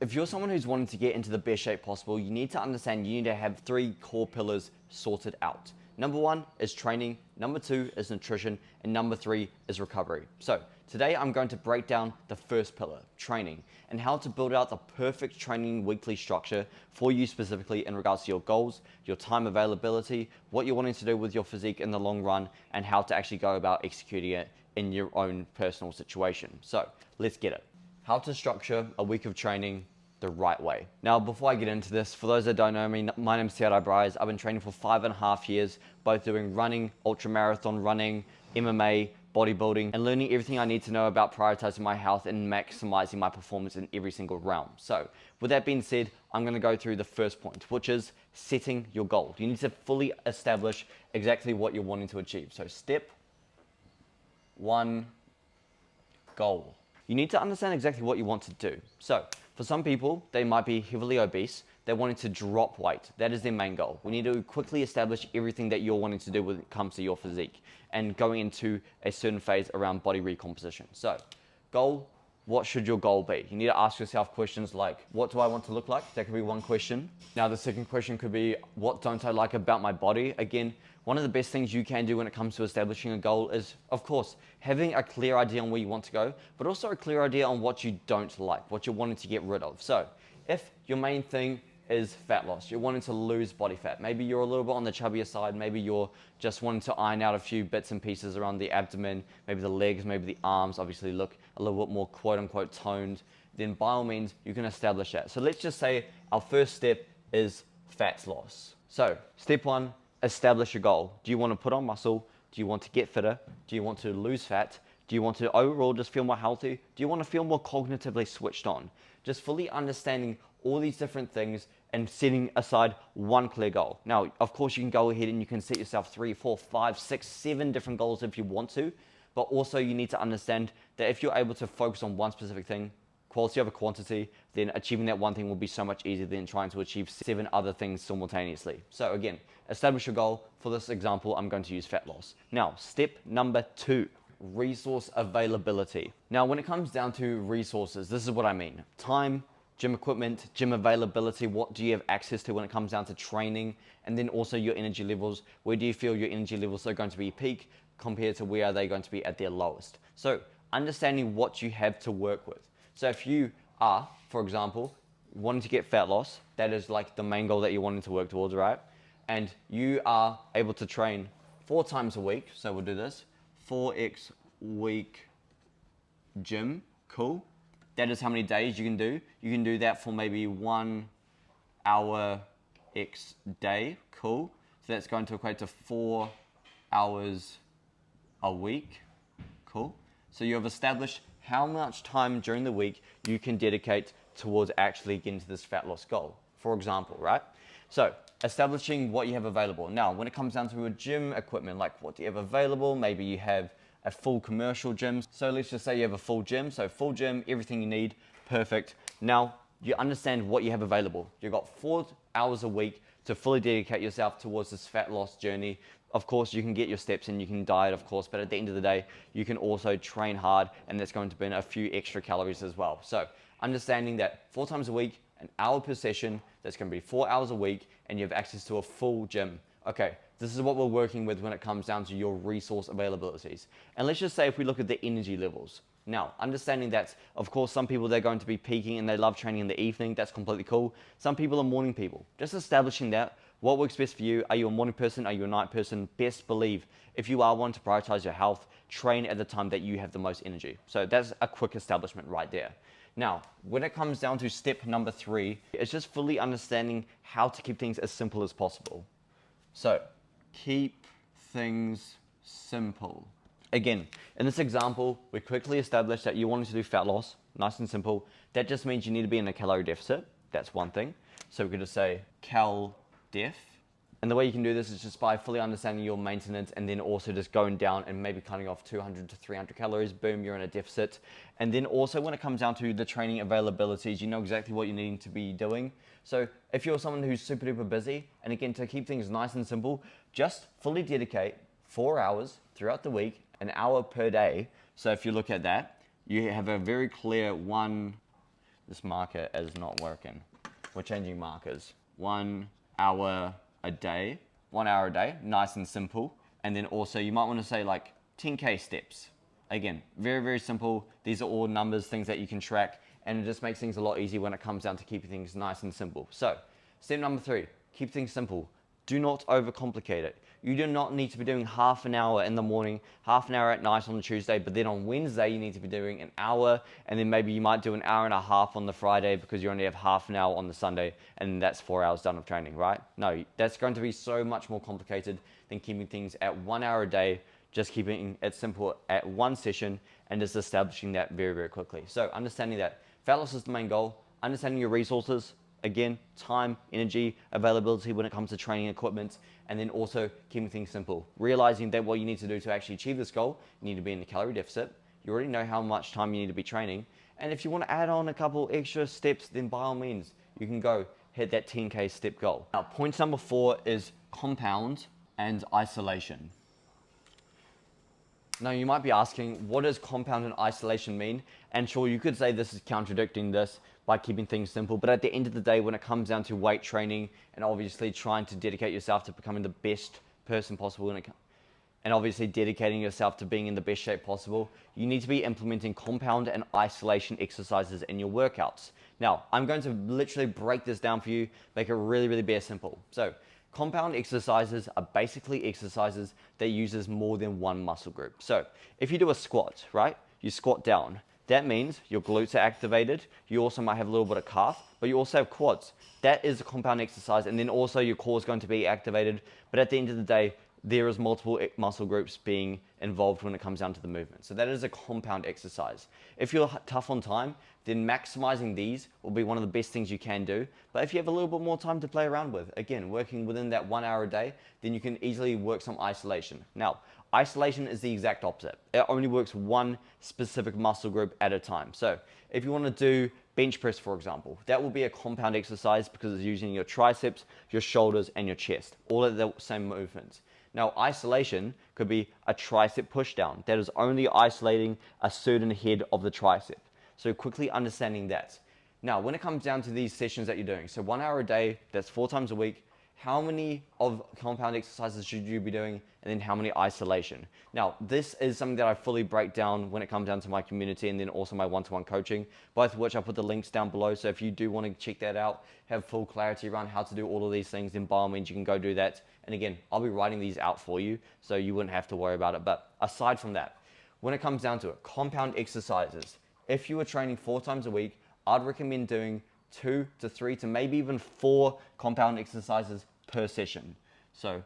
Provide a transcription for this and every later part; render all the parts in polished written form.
if you're someone who's wanting to get into the best shape possible, you need to understand you need to have 3 core pillars sorted out. Number 1 is training, number 2 is nutrition, and number 3 is recovery. So today I'm going to break down the first pillar, training, and how to build out the perfect training weekly structure for you specifically in regards to your goals, your time availability, what you're wanting to do with your physique in the long run, and how to actually go about executing it in your own personal situation. So let's get it. How to structure a week of training the right way. Now, before I get into this, for those that don't know me, my name is Tiarai Bryce. I've been training for 5.5 years, both doing running, ultramarathon running, MMA, bodybuilding, and learning everything I need to know about prioritizing my health and maximizing my performance in every single realm. So with that being said, I'm gonna go through the first point, which is setting your goal. You need to fully establish exactly what you're wanting to achieve. So step 1, goal. You need to understand exactly what you want to do. So for some people, they might be heavily obese. They're wanting to drop weight. That is their main goal. We need to quickly establish everything that you're wanting to do when it comes to your physique and going into a certain phase around body recomposition. So goal, what should your goal be? You need to ask yourself questions like, what do I want to look like? That could be one question. Now the second question could be, what don't I like about my body? Again, one of the best things you can do when it comes to establishing a goal is, of course, having a clear idea on where you want to go, but also a clear idea on what you don't like, what you're wanting to get rid of. So if your main thing is fat loss, you're wanting to lose body fat, maybe you're a little bit on the chubbier side, maybe you're just wanting to iron out a few bits and pieces around the abdomen, maybe the legs, maybe the arms obviously look a little bit more quote unquote toned, then by all means you can establish that. So let's just say our first step is fat loss. So step 1, establish your goal. Do you want to put on muscle? Do you want to get fitter? Do you want to lose fat? Do you want to overall just feel more healthy? Do you want to feel more cognitively switched on? Just fully understanding all these different things and setting aside one clear goal. Now, of course, you can go ahead and you can set yourself 3, 4, 5, 6, 7 different goals if you want to, but also you need to understand that if you're able to focus on one specific thing, quality over quantity, then achieving that one thing will be so much easier than trying to achieve 7 other things simultaneously. So again, establish your goal. For this example, I'm going to use fat loss. Now, step number 2, resource availability. Now, when it comes down to resources, this is what I mean. Time, gym equipment, gym availability, what do you have access to when it comes down to training, and then also your energy levels. Where do you feel your energy levels are going to be peak compared to where are they going to be at their lowest? So understanding what you have to work with. So if you are, for example, wanting to get fat loss, that is like the main goal that you're wanting to work towards, right? And you are able to train 4 times a week. So we'll do this, 4x week gym, cool. That is how many days you can do. You can do that for maybe 1 hour x day, cool. So that's going to equate to 4 hours a week, cool. So you have established how much time during the week you can dedicate towards actually getting to this fat loss goal, for example, right? So establishing what you have available. Now, when it comes down to a gym equipment, like what do you have available? Maybe you have a full commercial gym. So let's just say you have a full gym. So full gym, everything you need, perfect. Now you understand what you have available. You've got 4 hours a week to fully dedicate yourself towards this fat loss journey. Of course, you can get your steps in, you can diet, of course, but at the end of the day, you can also train hard, and that's going to burn a few extra calories as well. So understanding that 4 times a week, an hour per session, that's going to be 4 hours a week, and you have access to a full gym. Okay, this is what we're working with when it comes down to your resource availabilities. And let's just say if we look at the energy levels. Now, understanding that, of course, some people, they're going to be peaking and they love training in the evening. That's completely cool. Some people are morning people. Just establishing that, what works best for you? Are you a morning person? Are you a night person? Best believe, if you are one to prioritize your health, train at the time that you have the most energy. So that's a quick establishment right there. Now, when it comes down to step number 3, it's just fully understanding how to keep things as simple as possible. So, keep things simple. Again, in this example, we quickly established that you wanted to do fat loss, nice and simple. That just means you need to be in a calorie deficit. That's one thing. So we could just say cal def. And the way you can do this is just by fully understanding your maintenance and then also just going down and maybe cutting off 200 to 300 calories. Boom, you're in a deficit. And then also when it comes down to the training availabilities, you know exactly what you're needing to be doing. So if you're someone who's super duper busy, and again, to keep things nice and simple, just fully dedicate 4 hours throughout the week, an hour per day. So if you look at that, you have a very clear 1, This marker is not working. We're changing markers. 1 hour a day. 1 hour a day, nice and simple. And then also you might want to say like 10K steps. Again, very, very simple. These are all numbers, things that you can track, and it just makes things a lot easier when it comes down to keeping things nice and simple. So, step number 3, keep things simple. Do not overcomplicate it. You do not need to be doing half an hour in the morning, half an hour at night on Tuesday, but then on Wednesday you need to be doing an hour, and then maybe you might do an hour and a half on the Friday because you only have half an hour on the Sunday, and that's 4 hours done of training, right? No, that's going to be so much more complicated than keeping things at 1 hour a day, just keeping it simple at one session and just establishing that very, very quickly. So understanding that fat loss is the main goal, understanding your resources, again, time, energy, availability when it comes to training equipment, and then also keeping things simple. Realizing that what you need to do to actually achieve this goal, you need to be in a calorie deficit. You already know how much time you need to be training. And if you want to add on a couple extra steps, then by all means, you can go hit that 10K step goal. Now, point number 4 is compound and isolation. Now you might be asking, what does compound and isolation mean? And sure, you could say this is contradicting this by keeping things simple, but at the end of the day, when it comes down to weight training and obviously trying to dedicate yourself to becoming the best person possible and obviously dedicating yourself to being in the best shape possible, you need to be implementing compound and isolation exercises in your workouts. Now, I'm going to literally break this down for you, make it really, really bare simple. So, compound exercises are basically exercises that uses more than one muscle group. So if you do a squat, right, you squat down. That means your glutes are activated. You also might have a little bit of calf, but you also have quads. That is a compound exercise. And then also your core is going to be activated. But at the end of the day, there is multiple muscle groups being involved when it comes down to the movement. So that is a compound exercise. If you're tough on time, then maximizing these will be one of the best things you can do. But if you have a little bit more time to play around with, again, working within that 1 hour a day, then you can easily work some isolation. Now, isolation is the exact opposite. It only works one specific muscle group at a time. So if you want to do bench press, for example, that will be a compound exercise because it's using your triceps, your shoulders, and your chest, all at the same movements. Now, isolation could be a tricep push down. That is only isolating a certain head of the tricep. So quickly understanding that. Now, when it comes down to these sessions that you're doing, so 1 hour a day, that's 4 times a week, how many of compound exercises should you be doing, and then how many isolation? Now, this is something that I fully break down when it comes down to my community and then also my one-to-one coaching, both of which I put the links down below. So if you do want to check that out, have full clarity around how to do all of these things, then by all means, you can go do that. And again, I'll be writing these out for you, so you wouldn't have to worry about it. But aside from that, when it comes down to it, compound exercises, if you were training 4 times a week, I'd recommend doing 2 to 3 to maybe even 4 compound exercises per session. So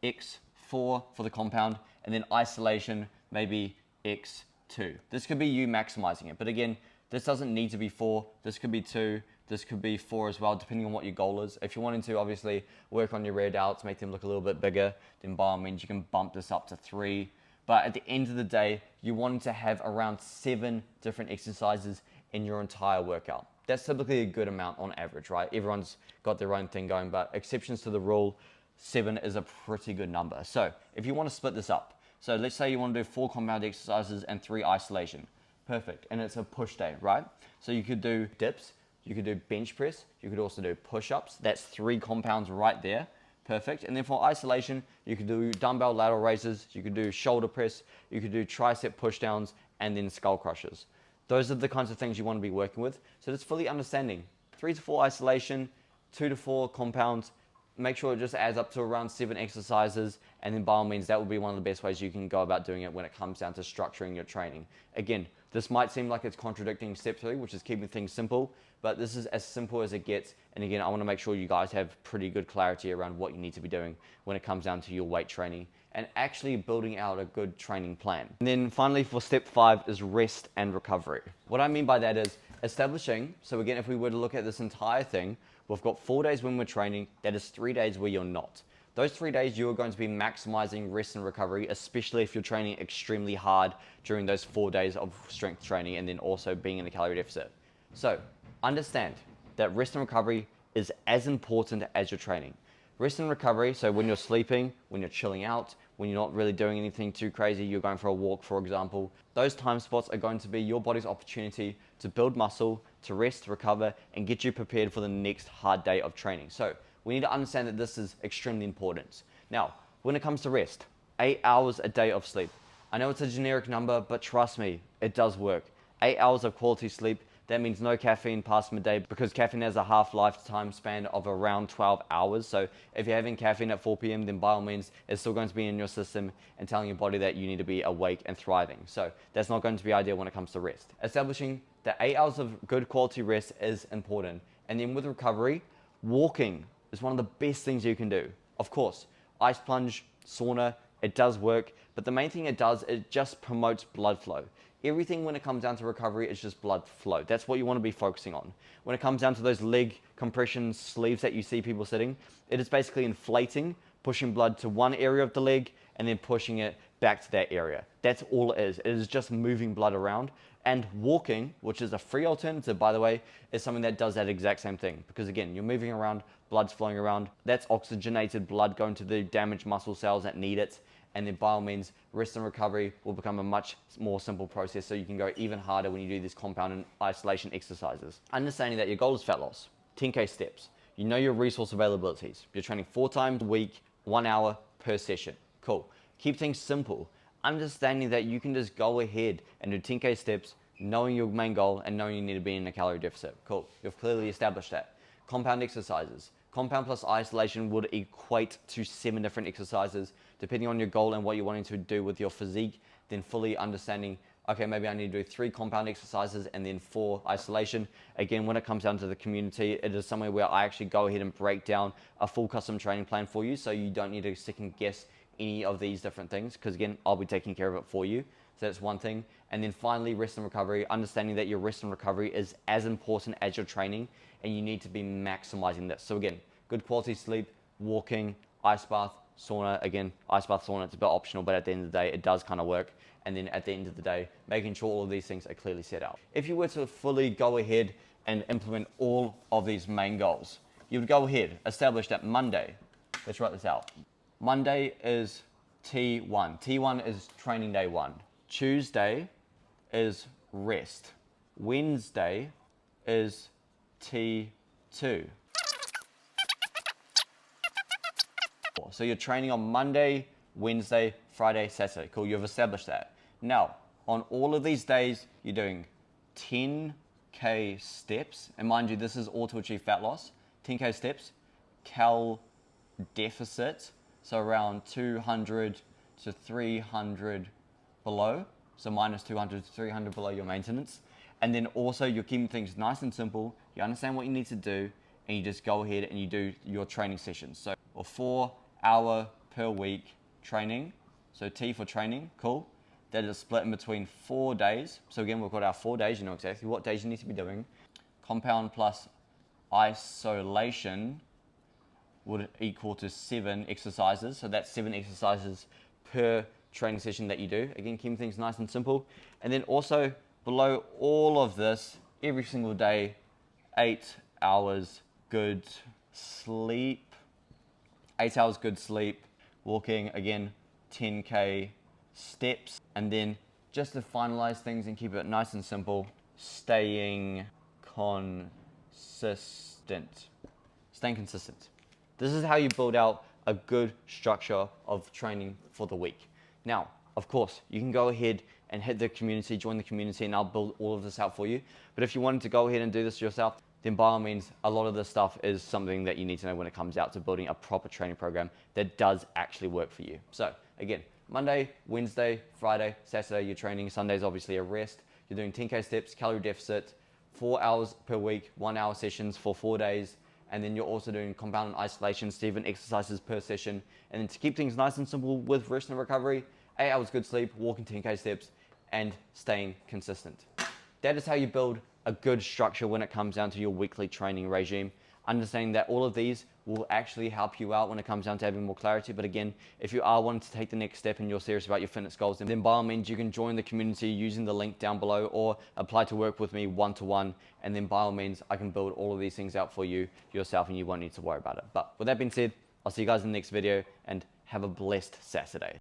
X4 for the compound, and then isolation, maybe X2. This could be you maximizing it. But again, this doesn't need to be 4. This could be 2. This could be 4 as well, depending on what your goal is. If you're wanting to obviously work on your rear delts, make them look a little bit bigger, then by all means you can bump this up to 3. But at the end of the day, you want to have around 7 different exercises in your entire workout. That's typically a good amount on average, right? Everyone's got their own thing going, but exceptions to the rule, 7 is a pretty good number. So if you want to split this up, so let's say you want to do 4 compound exercises and 3 isolation. Perfect. And it's a push day, right? So you could do dips, you could do bench press, you could also do push-ups. That's 3 compounds right there. Perfect. And then for isolation, you could do dumbbell lateral raises, you could do shoulder press, you could do tricep pushdowns, and then skull crushers. Those are the kinds of things you want to be working with. So just fully understanding 3 to 4 isolation, 2 to 4 compounds. Make sure it just adds up to around 7 exercises, and then by all means, that will be one of the best ways you can go about doing it when it comes down to structuring your training. Again, this might seem like it's contradicting step 3, which is keeping things simple, but this is as simple as it gets. And again, I want to make sure you guys have pretty good clarity around what you need to be doing when it comes down to your weight training and actually building out a good training plan. And then finally for step 5 is rest and recovery. What I mean by that is establishing, so again, if we were to look at this entire thing, we've got 4 days when we're training, that is 3 days where you're not. Those 3 days you are going to be maximizing rest and recovery, especially if you're training extremely hard during those 4 days of strength training and then also being in a calorie deficit. So understand that rest and recovery is as important as your training. Rest and recovery, so when you're sleeping, when you're chilling out, when you're not really doing anything too crazy, you're going for a walk, for example, those time spots are going to be your body's opportunity to build muscle, to rest, recover, and get you prepared for the next hard day of training. So we need to understand that this is extremely important. Now, when it comes to rest, 8 hours a day of sleep. I know it's a generic number, but trust me, it does work. 8 hours of quality sleep, that means no caffeine past midday, because caffeine has a half-lifetime span of around 12 hours. So if you're having caffeine at 4 p.m., then by all means, it's still going to be in your system and telling your body that you need to be awake and thriving. So that's not going to be ideal when it comes to rest. Establishing that 8 hours of good quality rest is important. And then with recovery, walking is one of the best things you can do. Of course, ice plunge, sauna, it does work, but the main thing it does, it just promotes blood flow. Everything when it comes down to recovery is just blood flow. That's what you want to be focusing on. When it comes down to those leg compression sleeves that you see people sitting, it is basically inflating, pushing blood to one area of the leg and then pushing it back to that area. That's all it is. It is just moving blood around. And walking, which is a free alternative, by the way, is something that does that exact same thing. Because again, you're moving around, blood's flowing around. That's oxygenated blood going to the damaged muscle cells that need it. And then by all means, rest and recovery will become a much more simple process, so you can go even harder when you do these compound and isolation exercises. Understanding that your goal is fat loss, 10K steps. You know your resource availabilities. You're training 4 times a week, 1 hour per session. Cool. Keep things simple. Understanding that you can just go ahead and do 10K steps, knowing your main goal and knowing you need to be in a calorie deficit. Cool. You've clearly established that. Compound exercises. Compound plus isolation would equate to 7 different exercises, depending on your goal and what you're wanting to do with your physique. Then fully understanding, okay, maybe I need to do 3 compound exercises and then 4 isolation. Again, when it comes down to the community, it is somewhere where I actually go ahead and break down a full custom training plan for you, so you don't need to second guess any of these different things, because again, I'll be taking care of it for you. So that's one thing. And then finally, rest and recovery, understanding that your rest and recovery is as important as your training, and you need to be maximizing this. So again, good quality sleep, walking, ice bath, sauna. Again, ice bath, sauna, it's a bit optional, but at the end of the day, it does kind of work. And then at the end of the day, making sure all of these things are clearly set out. If you were to fully go ahead and implement all of these main goals, you would go ahead, establish that Monday, let's write this out. Monday is T1. T1 is training day 1. Tuesday is rest. Wednesday is T2. So you're training on Monday, Wednesday, Friday, Saturday. Cool, you've established that. Now, on all of these days, you're doing 10K steps. And mind you, this is all to achieve fat loss. 10K steps, cal deficit, so around 200 to 300 below. So minus 200 to 300 below your maintenance. And then also you're keeping things nice and simple. You understand what you need to do, and you just go ahead and you do your training sessions. So a 4 hour per week training. So T for training, cool. That is split in between 4 days. So again, we've got our 4 days, you know exactly what days you need to be doing. Compound plus isolation would equal to 7 exercises. So that's 7 exercises per training session that you do. Again, keeping things nice and simple. And then also below all of this, every single day, 8 hours good sleep. 8 hours good sleep. Walking, again, 10K steps. And then just to finalize things and keep it nice and simple, staying consistent. Staying consistent. This is how you build out a good structure of training for the week. Now, of course, you can go ahead and hit the community, join the community, and I'll build all of this out for you. But if you wanted to go ahead and do this yourself, then by all means, a lot of this stuff is something that you need to know when it comes out to building a proper training program that does actually work for you. So again, Monday, Wednesday, Friday, Saturday, you're training. Sunday's obviously a rest. You're doing 10K steps, calorie deficit, 4 hours per week, 1 hour sessions for 4 days. And then you're also doing compound and isolation, 7 exercises per session. And then to keep things nice and simple with rest and recovery, 8 hours good sleep, walking 10K steps, and staying consistent. That is how you build a good structure when it comes down to your weekly training regime. Understanding that all of these will actually help you out when it comes down to having more clarity. But again, if you are wanting to take the next step and you're serious about your fitness goals, then by all means, you can join the community using the link down below, or apply to work with me one-to-one. And then by all means, I can build all of these things out for you yourself, and you won't need to worry about it. But with that being said, I'll see you guys in the next video, and have a blessed Saturday.